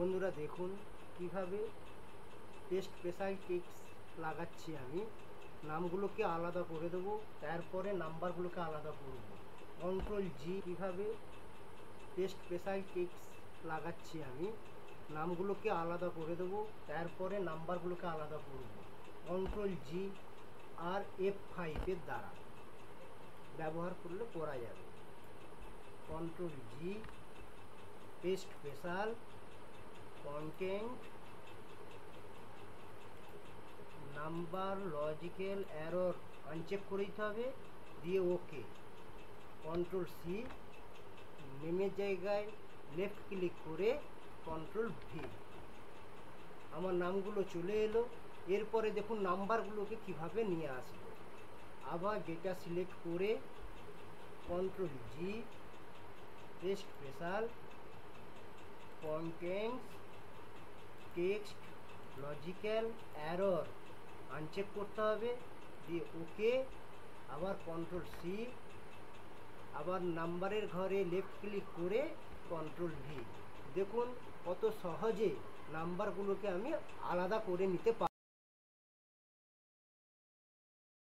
বন্ধুরা দেখুন কিভাবে পেস্ট স্পেশাল টেক্সট লাগাচ্ছি। আমি নামগুলোকে আলাদা করে দেবো, তারপরে নাম্বারগুলোকে আলাদা করব। কন্ট্রোল জি। কিভাবে পেস্ট স্পেশাল টেক্সট লাগাচ্ছি আমি, নামগুলোকে আলাদা করে দেবো, তারপরে নাম্বারগুলোকে আলাদা করব। কন্ট্রোল জি আর F5 দ্বারা ব্যবহার করলে করা যাবে। Control G, paste special, content, number, logical error uncheck করে দিতে হবে, দিয়ে ওকে। কন্ট্রোল সি, নেমের জায়গায় লেফট ক্লিক করে কন্ট্রোল ভি। আমার নামগুলো চলে এলো। এরপরে দেখুন নাম্বারগুলোকে কিভাবে নিয়ে আসবো। আবার ডেটা সিলেক্ট করে control G, paste special, contents, text, logical error uncheck করতে হবে, দিয়ে ওকে। আবার কন্ট্রোল সি, আবার নাম্বারের ঘরে লেফট ক্লিক করে কন্ট্রোল ভি। দেখুন কত সহজে নাম্বারগুলোকে আমি আলাদা করে নিতে পারি।